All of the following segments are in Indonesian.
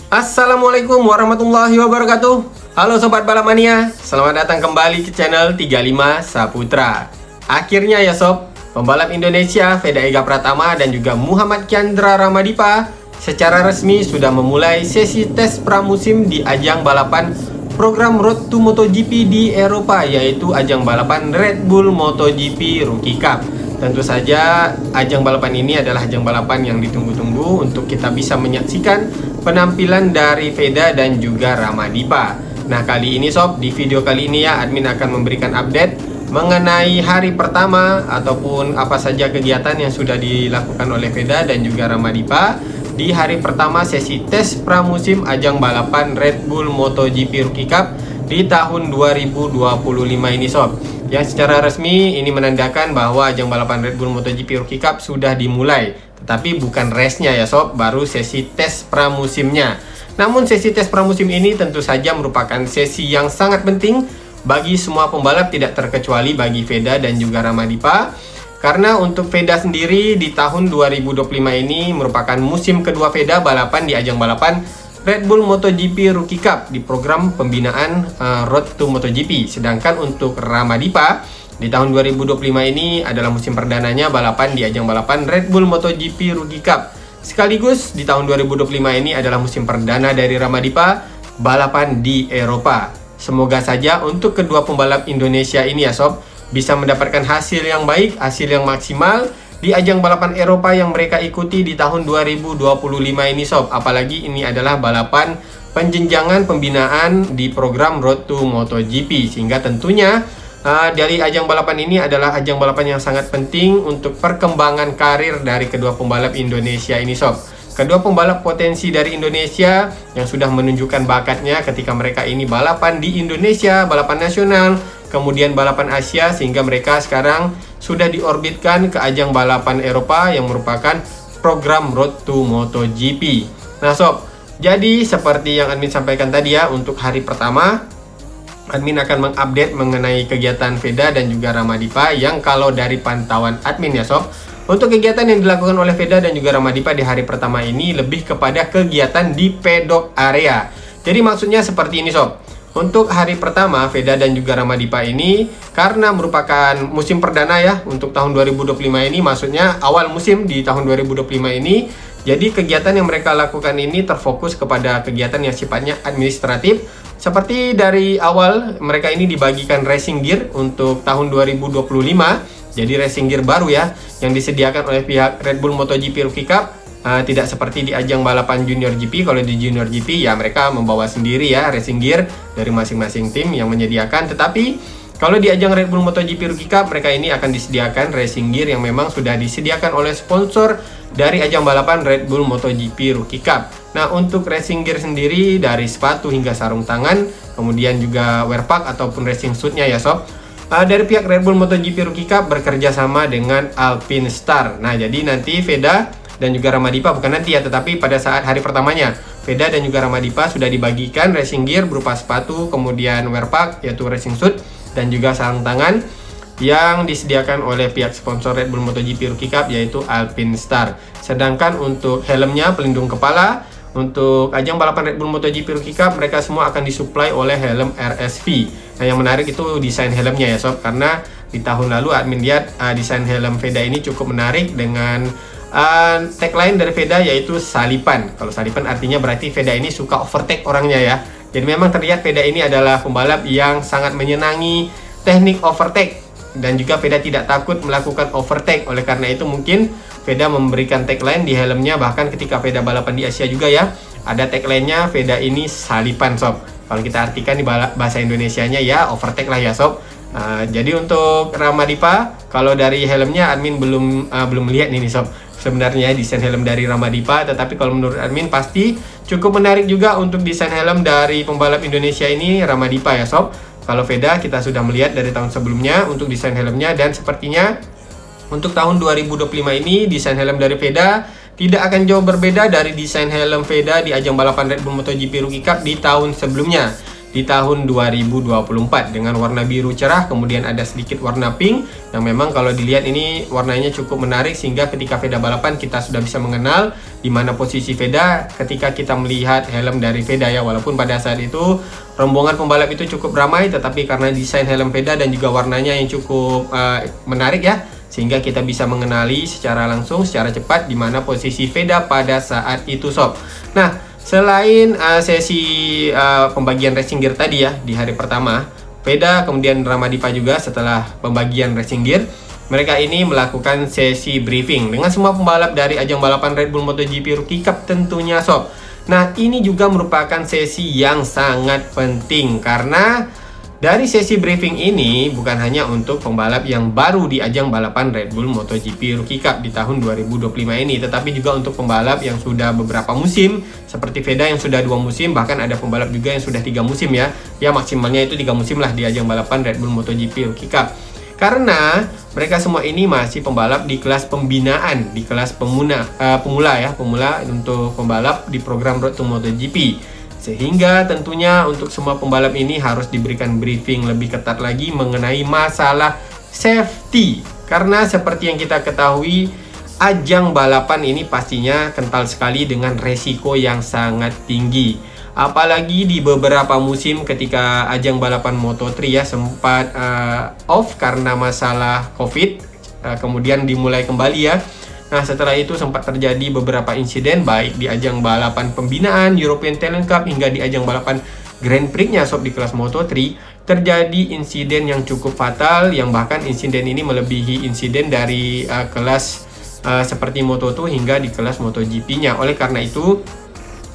Assalamualaikum warahmatullahi wabarakatuh. Halo Sobat Balap Mania, selamat datang kembali ke channel 35 Saputra. Akhirnya ya Sob, pembalap Indonesia Veda Ega Pratama dan juga Muhammad Chandra Ramadipa secara resmi sudah memulai sesi tes pramusim di ajang balapan program Road to MotoGP di Eropa, yaitu ajang balapan Red Bull MotoGP Rookie Cup. Tentu saja ajang balapan ini adalah ajang balapan yang ditunggu-tunggu untuk kita bisa menyaksikan penampilan dari Veda dan juga Ramadipa. Nah kali ini Sob, di video kali ini ya admin akan memberikan update mengenai hari pertama ataupun apa saja kegiatan yang sudah dilakukan oleh Veda dan juga Ramadipa di hari pertama sesi tes pramusim ajang balapan Red Bull MotoGP Rookie Cup di tahun 2025 ini Sob. Yang secara resmi ini menandakan bahwa ajang balapan Red Bull MotoGP Rookie Cup sudah dimulai. Tetapi bukan race-nya ya Sob, baru sesi tes pramusimnya. Namun sesi tes pramusim ini tentu saja merupakan sesi yang sangat penting bagi semua pembalap, tidak terkecuali bagi Veda dan juga Ramadipa. Karena untuk Veda sendiri di tahun 2025 ini merupakan musim kedua Veda balapan di ajang balapan Red Bull MotoGP Rookie Cup di program pembinaan Road to MotoGP. Sedangkan untuk Ramadipa di tahun 2025 ini adalah musim perdananya balapan di ajang balapan Red Bull MotoGP Rookie Cup. Sekaligus di tahun 2025 ini adalah musim perdana dari Ramadipa balapan di Eropa. Semoga saja untuk kedua pembalap Indonesia ini ya Sob bisa mendapatkan hasil yang baik, hasil yang maksimal di ajang balapan Eropa yang mereka ikuti di tahun 2025 ini Sob. Apalagi ini adalah balapan penjenjangan pembinaan di program Road to MotoGP, sehingga tentunya dari ajang balapan ini adalah ajang balapan yang sangat penting untuk perkembangan karir dari kedua pembalap Indonesia ini Sob. Kedua pembalap potensi dari Indonesia yang sudah menunjukkan bakatnya ketika mereka ini balapan di Indonesia, balapan nasional, kemudian balapan Asia, sehingga mereka sekarang sudah diorbitkan ke ajang balapan Eropa yang merupakan program Road to MotoGP. Nah Sob, jadi seperti yang admin sampaikan tadi ya, untuk hari pertama admin akan mengupdate mengenai kegiatan Veda dan juga Ramadipa yang kalau dari pantauan admin ya Sob, untuk kegiatan yang dilakukan oleh Veda dan juga Ramadipa di hari pertama ini lebih kepada kegiatan di pedok area. Jadi maksudnya seperti ini Sob. Untuk hari pertama Veda dan juga Ramadipa ini karena merupakan musim perdana ya untuk tahun 2025 ini, maksudnya awal musim di tahun 2025 ini. Jadi kegiatan yang mereka lakukan ini terfokus kepada kegiatan yang sifatnya administratif. Seperti dari awal mereka ini dibagikan racing gear untuk tahun 2025. Jadi racing gear baru ya yang disediakan oleh pihak Red Bull MotoGP Rookie Cup. Tidak seperti di ajang balapan Junior GP. Kalau di Junior GP ya mereka membawa sendiri ya racing gear dari masing-masing tim yang menyediakan. Tetapi kalau di ajang Red Bull MotoGP Rookie Cup, mereka ini akan disediakan racing gear yang memang sudah disediakan oleh sponsor dari ajang balapan Red Bull MotoGP Rookie Cup. Nah untuk racing gear sendiri dari sepatu hingga sarung tangan, kemudian juga wear pack ataupun racing suitnya ya Sob, dari pihak Red Bull MotoGP Rookie Cup bekerja sama dengan Alpine Star. Nah jadi nanti Veda dan juga Ramadipa, bukan nanti ya, tetapi pada saat hari pertamanya Veda dan juga Ramadipa sudah dibagikan racing gear berupa sepatu, kemudian wear pack yaitu racing suit dan juga sarung tangan yang disediakan oleh pihak sponsor Red Bull MotoGP Rookie Cup yaitu Alpine Star. Sedangkan untuk helmnya, pelindung kepala untuk ajang balapan Red Bull MotoGP Rookie Cup mereka semua akan disuplai oleh helm RSV. Nah yang menarik itu desain helmnya ya Sob, karena di tahun lalu admin lihat desain helm Veda ini cukup menarik dengan tagline dari Veda yaitu salipan. Kalau salipan artinya berarti Veda ini suka overtake orangnya ya. Jadi memang terlihat Veda ini adalah pembalap yang sangat menyenangi teknik overtake dan juga Veda tidak takut melakukan overtake. Oleh karena itu mungkin Veda memberikan tagline di helmnya, bahkan ketika Veda balapan di Asia juga ya ada tagline-nya Veda ini salipan Sob. Kalau kita artikan di bahasa Indonesianya ya overtake lah ya Sob. Jadi untuk Ramadipa, kalau dari helmnya admin belum melihat nih Sob sebenarnya desain helm dari Ramadipa, tetapi kalau menurut admin pasti cukup menarik juga untuk desain helm dari pembalap Indonesia ini Ramadipa ya Sob. Kalau Veda kita sudah melihat dari tahun sebelumnya untuk desain helmnya, dan sepertinya untuk tahun 2025 ini desain helm dari Veda tidak akan jauh berbeda dari desain helm Veda di ajang balapan Red Bull MotoGP Rookie Cup di tahun sebelumnya. Di di tahun 2024 dengan warna biru cerah, kemudian ada sedikit warna pink yang memang kalau dilihat ini warnanya cukup menarik, sehingga ketika Veda balapan kita sudah bisa mengenal di mana posisi Veda ketika kita melihat helm dari Veda ya. Walaupun pada saat itu rombongan pembalap itu cukup ramai, tetapi karena desain helm Veda dan juga warnanya yang cukup menarik ya, sehingga kita bisa mengenali secara langsung, secara cepat di mana posisi Veda pada saat itu sob. Nah, selain sesi pembagian racing gear tadi ya di hari pertama, Veda kemudian Ramadipa juga setelah pembagian racing gear, mereka ini melakukan sesi briefing dengan semua pembalap dari ajang balapan Red Bull MotoGP Rookie Cup tentunya sob. Nah, ini juga merupakan sesi yang sangat penting karena dari sesi briefing ini bukan hanya untuk pembalap yang baru di ajang balapan Red Bull MotoGP Rookie Cup di tahun 2025 ini, tetapi juga untuk pembalap yang sudah beberapa musim seperti Veda yang sudah 2 musim, bahkan ada pembalap juga yang sudah 3 musim ya. Ya maksimalnya itu 3 musim lah di ajang balapan Red Bull MotoGP Rookie Cup. Karena mereka semua ini masih pembalap di kelas pembinaan, di kelas pemula untuk pembalap di program Road to MotoGP. Sehingga tentunya untuk semua pembalap ini harus diberikan briefing lebih ketat lagi mengenai masalah safety. Karena seperti yang kita ketahui, ajang balapan ini pastinya kental sekali dengan resiko yang sangat tinggi. Apalagi di beberapa musim ketika ajang balapan Moto3 ya sempat off karena masalah COVID, kemudian dimulai kembali ya. Nah, setelah itu sempat terjadi beberapa insiden baik di ajang balapan pembinaan European Talent Cup hingga di ajang balapan Grand Prix-nya sob di kelas Moto3, terjadi insiden yang cukup fatal, yang bahkan insiden ini melebihi insiden dari kelas seperti Moto2 hingga di kelas MotoGP-nya. Oleh karena itu,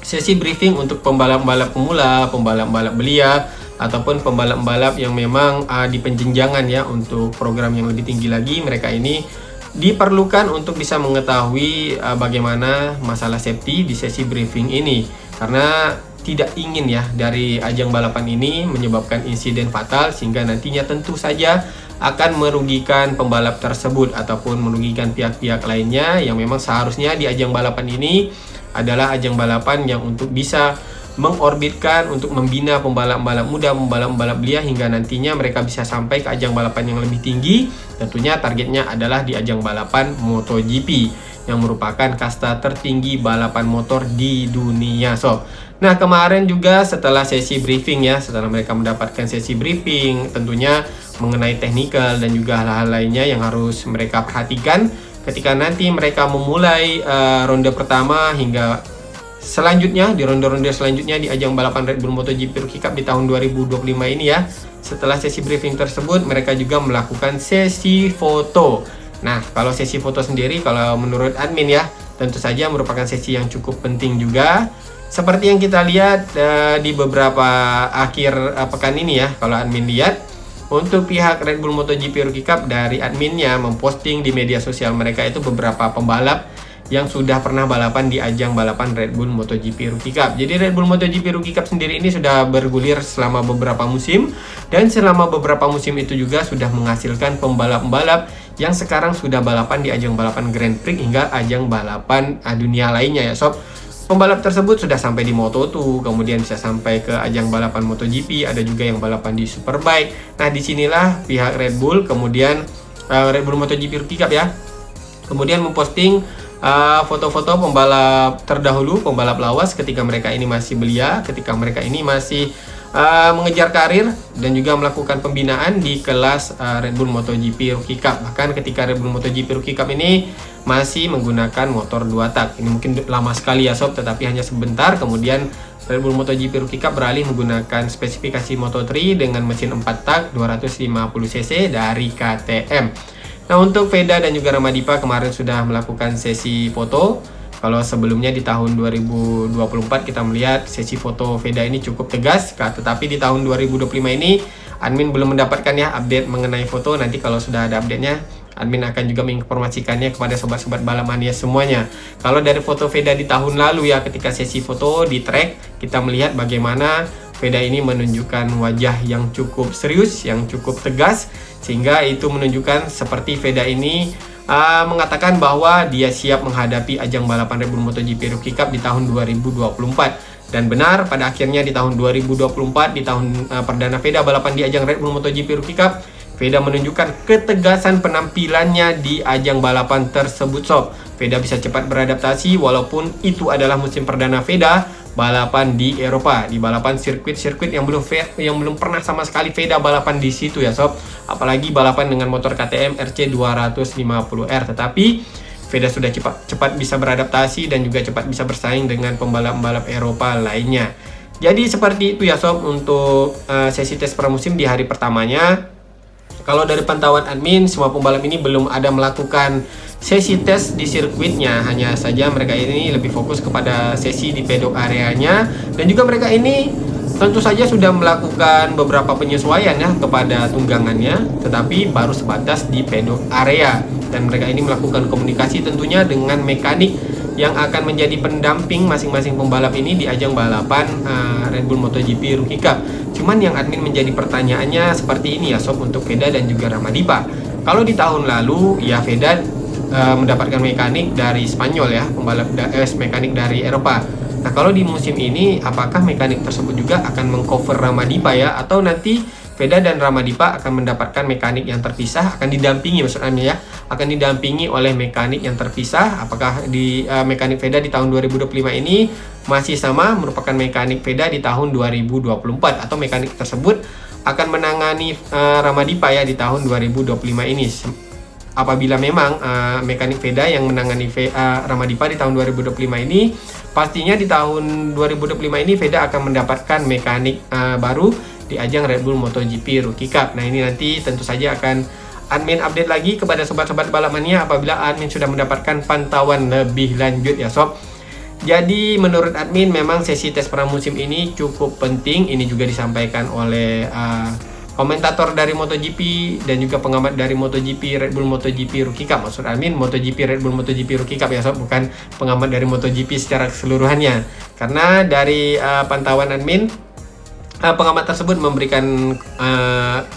sesi briefing untuk pembalap-pembalap pemula, pembalap-pembalap belia, ataupun pembalap-pembalap yang memang di penjenjangan ya untuk program yang lebih tinggi lagi, mereka ini diperlukan untuk bisa mengetahui bagaimana masalah safety di sesi briefing ini, karena tidak ingin ya dari ajang balapan ini menyebabkan insiden fatal sehingga nantinya tentu saja akan merugikan pembalap tersebut ataupun merugikan pihak-pihak lainnya yang memang seharusnya di ajang balapan ini adalah ajang balapan yang untuk bisa mengorbitkan untuk membina pembalap-pembalap muda, pembalap-pembalap belia hingga nantinya mereka bisa sampai ke ajang balapan yang lebih tinggi. Tentunya targetnya adalah di ajang balapan MotoGP yang merupakan kasta tertinggi balapan motor di dunia sob. Nah, kemarin juga setelah sesi briefing ya, setelah mereka mendapatkan sesi briefing tentunya mengenai technical dan juga hal-hal lainnya yang harus mereka perhatikan ketika nanti mereka memulai ronde pertama hingga selanjutnya di ronde-ronde selanjutnya di ajang balapan Red Bull MotoGP Rookie Cup di tahun 2025 ini ya. Setelah sesi briefing tersebut, mereka juga melakukan sesi foto. Nah, kalau sesi foto sendiri kalau menurut admin ya, tentu saja merupakan sesi yang cukup penting juga. Seperti yang kita lihat di beberapa akhir pekan ini ya, kalau admin lihat untuk pihak Red Bull MotoGP Rookie Cup dari adminnya memposting di media sosial mereka itu beberapa pembalap yang sudah pernah balapan di ajang balapan Red Bull MotoGP Rookie Cup. Jadi Red Bull MotoGP Rookie Cup sendiri ini sudah bergulir selama beberapa musim, dan selama beberapa musim itu juga sudah menghasilkan pembalap-pembalap yang sekarang sudah balapan di ajang balapan Grand Prix hingga ajang balapan dunia lainnya ya sob. Pembalap tersebut sudah sampai di Moto2, kemudian bisa sampai ke ajang balapan MotoGP, ada juga yang balapan di Superbike. Nah, disinilah pihak Red Bull, kemudian Red Bull MotoGP Rookie Cup ya, kemudian memposting foto-foto pembalap terdahulu, pembalap lawas ketika mereka ini masih belia, ketika mereka ini masih mengejar karir dan juga melakukan pembinaan di kelas Red Bull MotoGP Rookie Cup. Bahkan ketika Red Bull MotoGP Rookie Cup ini masih menggunakan motor 2 tak. Ini mungkin lama sekali ya sob, tetapi hanya sebentar. Kemudian Red Bull MotoGP Rookie Cup beralih menggunakan spesifikasi Moto3 dengan mesin 4 tak 250cc dari KTM. Nah, untuk Veda dan juga Ramadipa kemarin sudah melakukan sesi foto. Kalau sebelumnya di tahun 2024 kita melihat sesi foto Veda ini cukup tegas, tetapi di tahun 2025 ini admin belum mendapatkan ya update mengenai foto. Nanti kalau sudah ada update-nya, admin akan juga menginformasikannya kepada sobat-sobat balap mania semuanya. Kalau dari foto Veda di tahun lalu ya, ketika sesi foto di track, kita melihat bagaimana Veda ini menunjukkan wajah yang cukup serius, yang cukup tegas, sehingga itu menunjukkan seperti Veda ini mengatakan bahwa dia siap menghadapi ajang balapan Red Bull MotoGP Rookie Cup di tahun 2024. Dan benar, pada akhirnya di tahun 2024, di tahun perdana Veda balapan di ajang Red Bull MotoGP Rookie Cup, Veda menunjukkan ketegasan penampilannya di ajang balapan tersebut sob. Veda bisa cepat beradaptasi walaupun itu adalah musim perdana Veda balapan di Eropa, di balapan sirkuit-sirkuit yang belum pernah sama sekali Veda balapan di situ ya sob. Apalagi balapan dengan motor KTM RC 250R. Tetapi Veda sudah cepat bisa beradaptasi dan juga cepat bisa bersaing dengan pembalap-pembalap Eropa lainnya. Jadi seperti itu ya sob untuk sesi tes pramusim di hari pertamanya. Kalau dari pantauan admin, semua pembalap ini belum ada melakukan sesi tes di sirkuitnya. Hanya saja mereka ini lebih fokus kepada sesi di pedok areanya. Dan juga mereka ini tentu saja sudah melakukan beberapa penyesuaian ya kepada tunggangannya, tetapi baru sebatas di pedok area. Dan mereka ini melakukan komunikasi tentunya dengan mekanik yang akan menjadi pendamping masing-masing pembalap ini di ajang balapan Red Bull MotoGP Rookie Cup. Cuman yang admin menjadi pertanyaannya seperti ini ya sob untuk Veda dan juga Ramadipa. Kalau di tahun lalu ya Veda mendapatkan mekanik dari Spanyol ya, mekanik dari Eropa. Nah kalau di musim ini apakah mekanik tersebut juga akan mengcover Ramadipa ya, atau nanti Veda dan Ramadipa akan mendapatkan mekanik yang terpisah, akan didampingi maksudnya ya, akan didampingi oleh mekanik yang terpisah. Apakah di mekanik Veda di tahun 2025 ini masih sama merupakan mekanik Veda di tahun 2024, atau mekanik tersebut akan menangani Ramadipa ya di tahun 2025 ini. Apabila memang mekanik Veda yang menangani Ramadipa di tahun 2025 ini, pastinya di tahun 2025 ini Veda akan mendapatkan mekanik baru di ajang Red Bull MotoGP Rookie Cup. Nah ini nanti tentu saja akan admin update lagi kepada sobat-sobat balapannya apabila admin sudah mendapatkan pantauan lebih lanjut ya sob. Jadi menurut admin memang sesi tes pramusim ini cukup penting. Ini juga disampaikan oleh komentator dari MotoGP dan juga pengamat dari MotoGP Red Bull MotoGP Rookie Cup. Maksud admin MotoGP Red Bull MotoGP Rookie Cup ya sob, bukan pengamat dari MotoGP secara keseluruhannya. Karena dari pantauan admin, pengamat tersebut memberikan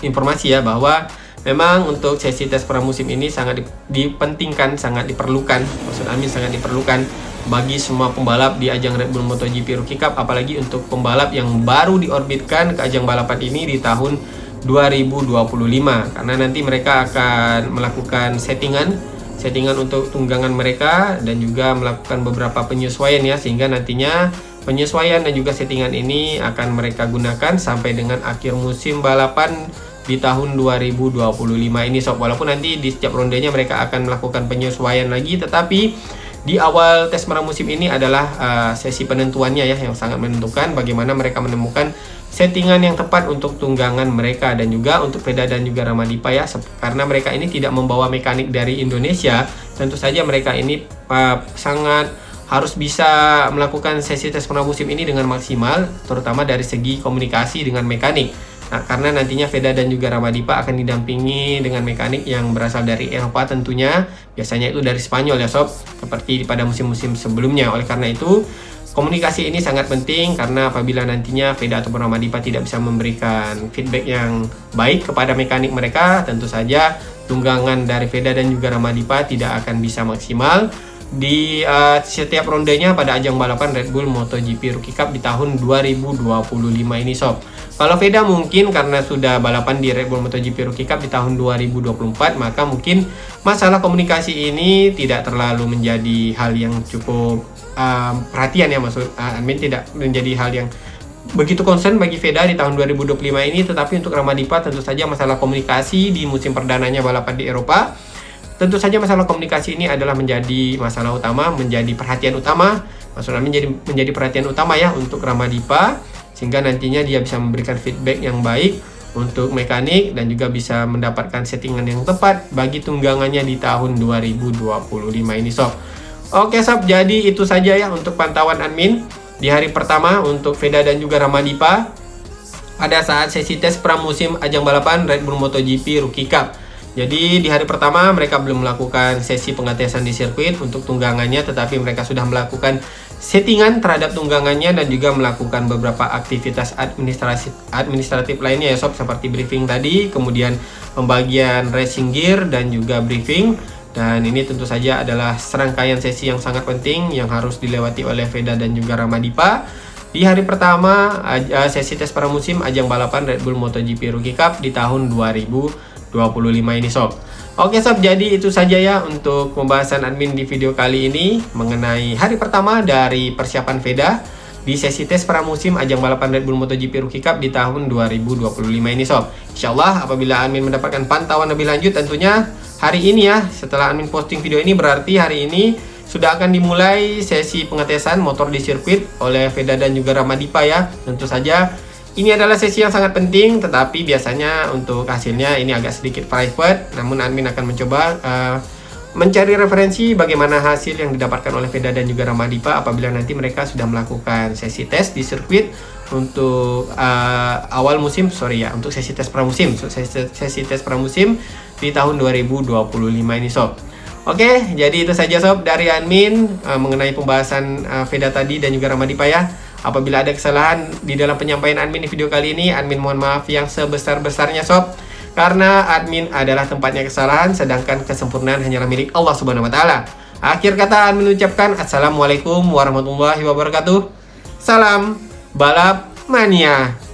informasi ya bahwa memang untuk sesi tes pramusim ini sangat dipentingkan, sangat diperlukan. Maksud admin sangat diperlukan bagi semua pembalap di ajang Red Bull MotoGP Rookie Cup, apalagi untuk pembalap yang baru diorbitkan ke ajang balapan ini di tahun 2025, karena nanti mereka akan melakukan settingan untuk tunggangan mereka dan juga melakukan beberapa penyesuaian ya, sehingga nantinya penyesuaian dan juga settingan ini akan mereka gunakan sampai dengan akhir musim balapan di tahun 2025 ini sob. Walaupun nanti di setiap rondenya mereka akan melakukan penyesuaian lagi, tetapi di awal tes pramusim ini adalah sesi penentuannya ya, yang sangat menentukan bagaimana mereka menemukan settingan yang tepat untuk tunggangan mereka. Dan juga untuk Veda dan juga Ramadipa ya, karena mereka ini tidak membawa mekanik dari Indonesia, tentu saja mereka ini sangat harus bisa melakukan sesi tes pramusim ini dengan maksimal, terutama dari segi komunikasi dengan mekanik. Nah, karena nantinya Veda dan juga Ramadipa akan didampingi dengan mekanik yang berasal dari Eropa tentunya, biasanya itu dari Spanyol ya sob, seperti pada musim-musim sebelumnya. Oleh karena itu, komunikasi ini sangat penting, karena apabila nantinya Veda ataupun Ramadipa tidak bisa memberikan feedback yang baik kepada mekanik mereka, tentu saja tunggangan dari Veda dan juga Ramadipa tidak akan bisa maksimal di setiap rondenya pada ajang balapan Red Bull MotoGP Rookie Cup di tahun 2025 ini sob. Kalau Veda mungkin karena sudah balapan di Red Bull MotoGP Rookie Cup di tahun 2024, maka mungkin masalah komunikasi ini tidak terlalu menjadi hal yang cukup perhatian ya, maksud admin tidak menjadi hal yang begitu concern bagi Veda di tahun 2025 ini. Tetapi untuk Ramadipa tentu saja masalah komunikasi di musim perdananya balapan di Eropa, tentu saja masalah komunikasi ini adalah menjadi masalah utama, menjadi perhatian utama. Maksudnya menjadi perhatian utama ya untuk Ramadipa, sehingga nantinya dia bisa memberikan feedback yang baik untuk mekanik dan juga bisa mendapatkan settingan yang tepat bagi tunggangannya di tahun 2025 ini sob. Oke sob, jadi itu saja ya untuk pantauan admin di hari pertama untuk Veda dan juga Ramadipa pada saat sesi tes pramusim ajang balapan Red Bull MotoGP Rookie Cup. Jadi di hari pertama mereka belum melakukan sesi pengetesan di sirkuit untuk tunggangannya, tetapi mereka sudah melakukan settingan terhadap tunggangannya dan juga melakukan beberapa aktivitas administratif lainnya ya sob, seperti briefing tadi, kemudian pembagian racing gear dan juga briefing. Dan ini tentu saja adalah serangkaian sesi yang sangat penting yang harus dilewati oleh Veda dan juga Ramadipa. di hari pertama sesi tes pramusim ajang balapan Red Bull MotoGP Rookie Cup di tahun 2025 ini sob. Oke sob, jadi itu saja ya untuk pembahasan admin di video kali ini mengenai hari pertama dari persiapan Veda di sesi tes pramusim ajang balapan Red Bull MotoGP Rookie Cup di tahun 2025 ini sob. Insyaallah apabila admin mendapatkan pantauan lebih lanjut tentunya hari ini ya, setelah admin posting video ini berarti hari ini sudah akan dimulai sesi pengetesan motor di sirkuit oleh Veda dan juga Ramadipa ya. Tentu saja ini adalah sesi yang sangat penting, tetapi biasanya untuk hasilnya ini agak sedikit private, namun admin akan mencoba mencari referensi bagaimana hasil yang didapatkan oleh Veda dan juga Ramadipa apabila nanti mereka sudah melakukan sesi tes di sirkuit untuk untuk sesi tes pramusim, sesi tes pramusim di tahun 2025 ini sob. Oke, jadi itu saja sob dari admin mengenai pembahasan Veda tadi dan juga Ramadipa ya. Apabila ada kesalahan di dalam penyampaian admin di video kali ini, admin mohon maaf yang sebesar-besarnya sob. Karena admin adalah tempatnya kesalahan, sedangkan kesempurnaan hanyalah milik Allah Subhanahu wa Ta'ala. Akhir kata admin ucapkan Assalamualaikum warahmatullahi wabarakatuh. Salam balap mania.